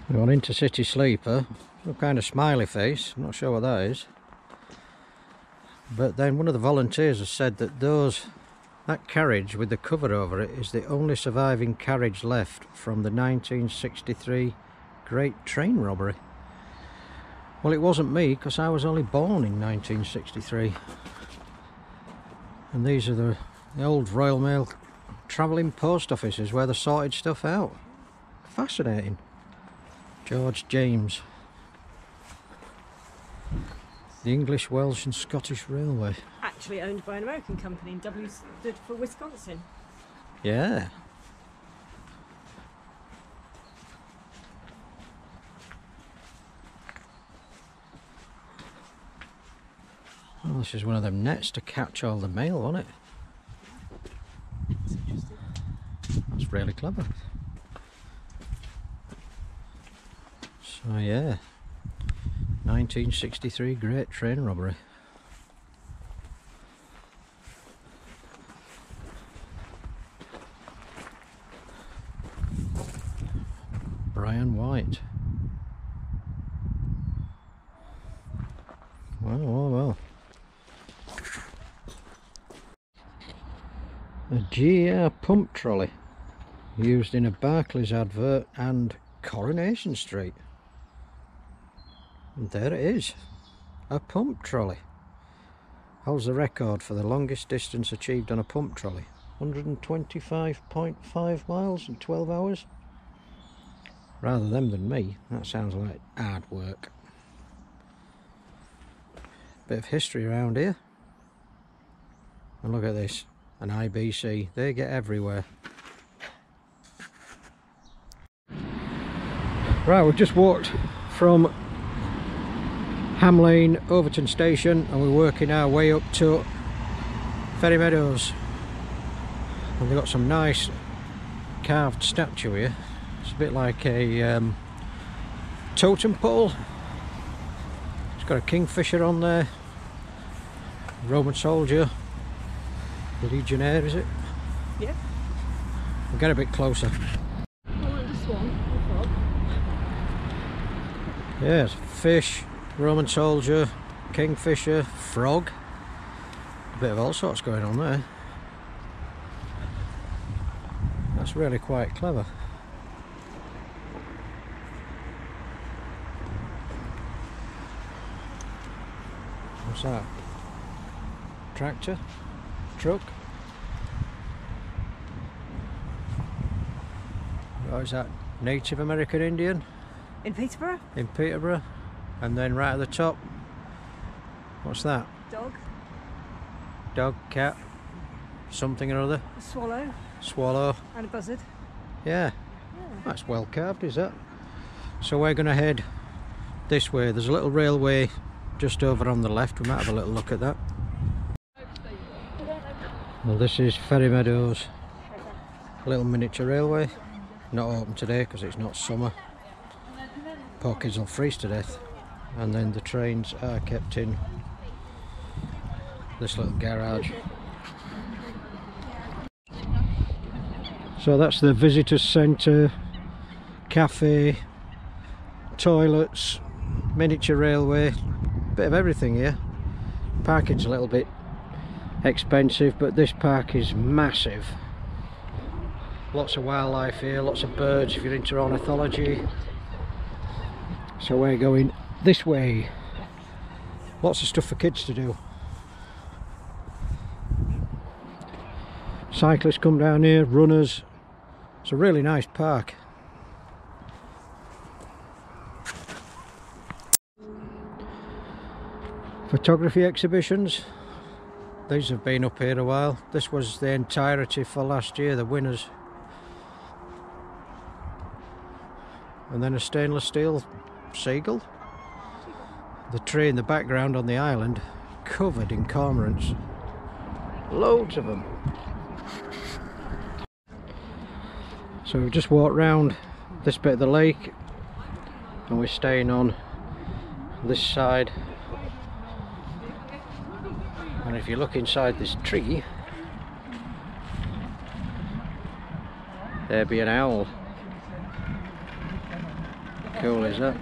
We've got intercity sleeper, some kind of smiley face, I'm not sure what that is. But then one of the volunteers has said that that carriage with the cover over it is the only surviving carriage left from the 1963 Great Train Robbery. Well, it wasn't me, because I was only born in 1963. And these are the old Royal Mail travelling post offices where they sorted stuff out. Fascinating. George James. The English, Welsh and Scottish Railway. Actually owned by an American company, and W stood for Wisconsin. Yeah. Well, this is one of them nets to catch all the mail, wasn't it? That's interesting. That's really clever. So yeah, 1963 Great Train Robbery. Brian White. Well. A GR pump trolley used in a Barclays advert and Coronation Street. And there it is, a pump trolley. Holds the record for the longest distance achieved on a pump trolley, 125.5 miles in 12 hours. Rather them than me, that sounds like hard work. Bit of history around here. And look at this, an IBC, they get everywhere. Right, we've just walked from Ham Lane, Overton Station, and we're working our way up to Ferry Meadows. And they've got some nice carved statue here. It's a bit like a totem pole. It's got a kingfisher on there, Roman soldier, legionnaire, is it? Yeah. We'll get a bit closer. Yes, fish, Roman soldier, kingfisher, frog. A bit of all sorts going on there. That's really quite clever. What's that? Tractor? Truck? What is that? Native American Indian? In Peterborough? In Peterborough. And then right at the top, what's that? Dog. Dog, cat, something or other. A swallow. Swallow. And a buzzard. Yeah. That's well carved, is that? So we're going to head this way. There's a little railway just over on the left. We might have a little look at that. Well, this is Ferry Meadows, little miniature railway. Not open today because it's not summer. Poor kids will freeze to death. And then the trains are kept in this little garage. So that's the visitor centre, cafe, toilets, miniature railway, bit of everything here. Parking's a little bit expensive, but this park is massive. Lots of wildlife here, lots of birds if you're into ornithology. So we're going this way. Lots of stuff for kids to do. Cyclists come down here, runners. It's a really nice park. Photography exhibitions. These have been up here a while. This was the entirety for last year, the winners. And then a stainless steel seagull. The tree in the background on the island covered in cormorants. Loads of them. So we've just walked round this bit of the lake and we're staying on this side. And if you look inside this tree, there'd be an owl. cool is that?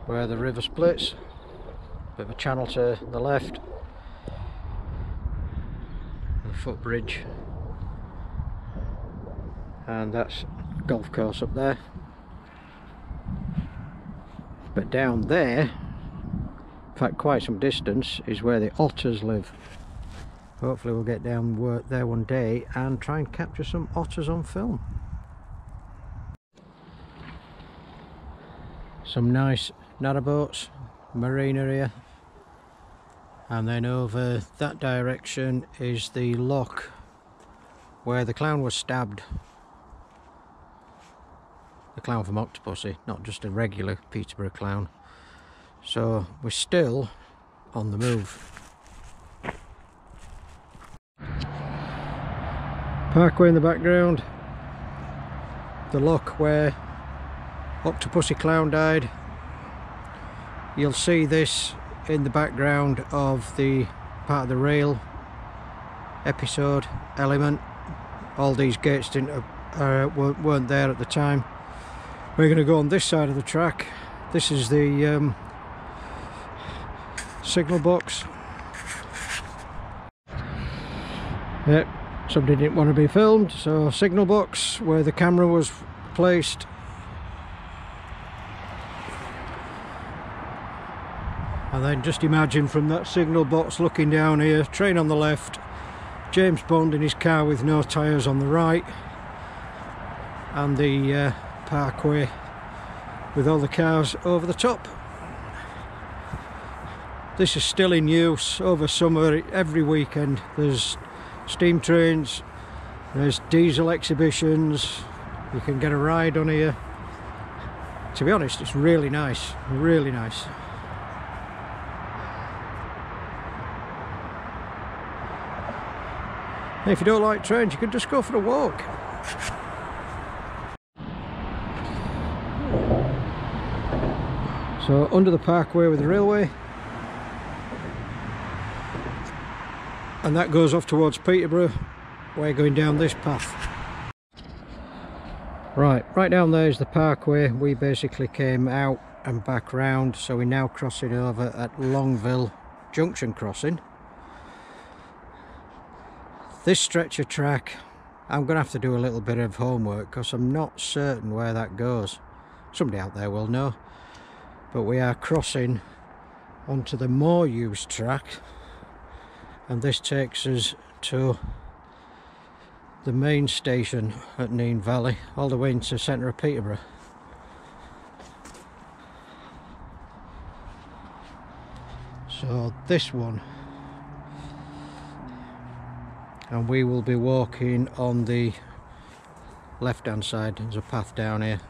Where the river splits, bit of a channel to the left, the footbridge, and that's golf course up there. But down there, in fact quite some distance, is where the otters live. Hopefully we'll get down there one day and try and capture some otters on film. Some nice narrowboats, marina here, and then over that direction is the loch where the clown was stabbed. The clown from Octopussy, not just a regular Peterborough clown. So we're still on the move. Parkway in the background, the loch where Octopussy clown died. You'll see this in the background of the part of the rail episode element. All these gates weren't there at the time. We're going to go on this side of the track. This is the signal box. Yep, somebody didn't want to be filmed, so signal box where the camera was placed. And then just imagine from that signal box looking down here, train on the left, James Bond in his car with no tyres on the right, and the parkway with all the cars over the top. This is still in use over summer. Every weekend there's steam trains, there's diesel exhibitions, you can get a ride on here. To be honest, it's really nice, really nice. If you don't like trains, you can just go for a walk. So under the parkway with the railway, and that goes off towards Peterborough. We're going down this path. Right down there is the parkway. We basically came out and back round, so we're now crossing over at Longville Junction Crossing. This stretch of track, I'm going to have to do a little bit of homework because I'm not certain where that goes. Somebody out there will know. But we are crossing onto the more used track, and this takes us to the main station at Nene Valley, all the way into the centre of Peterborough. So this one, and we will be walking on the left hand side. There's a path down here.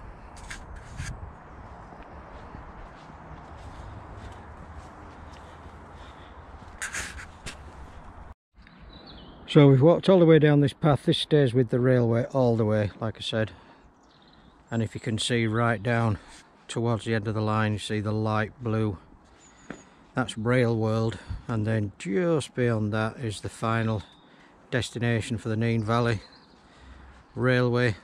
So we've walked all the way down this path. This stays with the railway all the way, like I said. And if you can see right down towards the end of the line, you see the light blue. That's Rail World, and then just beyond that is the final destination for the Nene Valley Railway.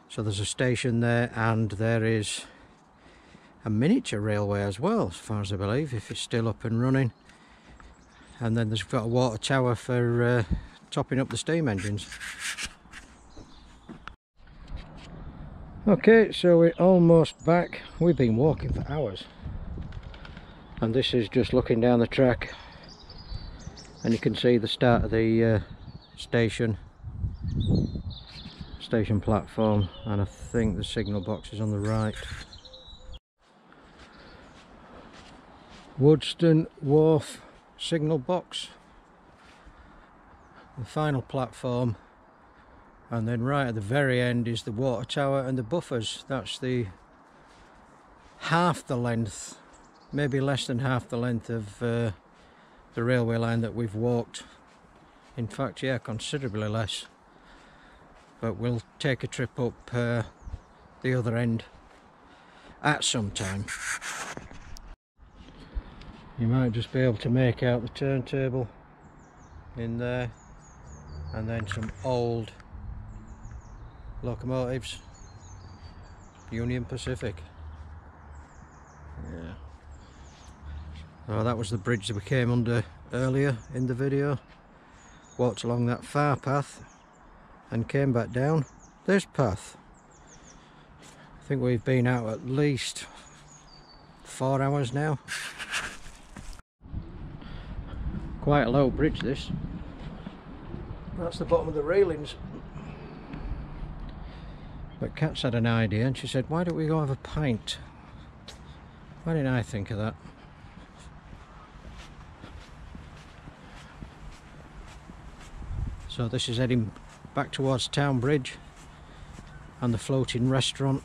So there's a station there, and there is a miniature railway as well, as far as I believe, if it's still up and running. And then there's got a water tower for topping up the steam engines. Okay, so we're almost back. We've been walking for hours, and this is just looking down the track, and you can see the start of the station platform, and I think the signal box is on the right. Woodston Wharf signal box, the final platform, and then right at the very end is the water tower and the buffers. That's the half the length, maybe less than half the length of the railway line that we've walked. In fact, yeah, considerably less. But we'll take a trip up the other end at some time. You might just be able to make out the turntable in there, and then some old locomotives. Union Pacific. Yeah. Oh, that was the bridge that we came under earlier in the video. Walked along that far path and came back down this path. I think we've been out at least 4 hours now. Quite a low bridge this. That's the bottom of the railings. But Kat's had an idea and she said, why don't we go have a pint? Why didn't I think of that? So this is heading back towards Town Bridge and the floating restaurant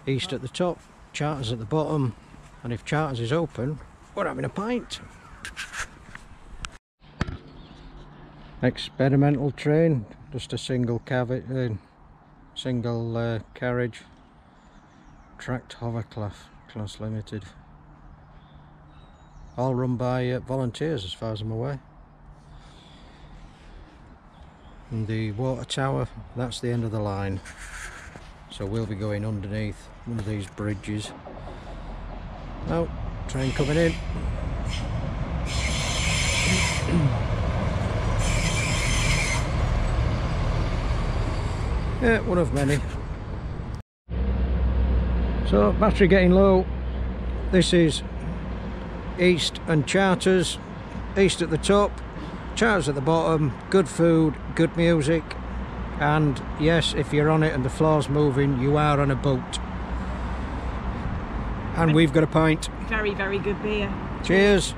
east at the top, Charters at the bottom, and if Charters is open, we're having a pint. Experimental train, just a single carriage, tracked hovercraft class limited, all run by volunteers as far as I'm aware. And the water tower, that's the end of the line, so we'll be going underneath one of these bridges. Oh, train coming in. Yeah, one of many. So battery getting low. This is East and Charters. East at the top, Charters at the bottom. Good food, good music, and yes, if you're on it and the floor's moving, you are on a boat. And we've got a pint. Very, very good beer. Cheers.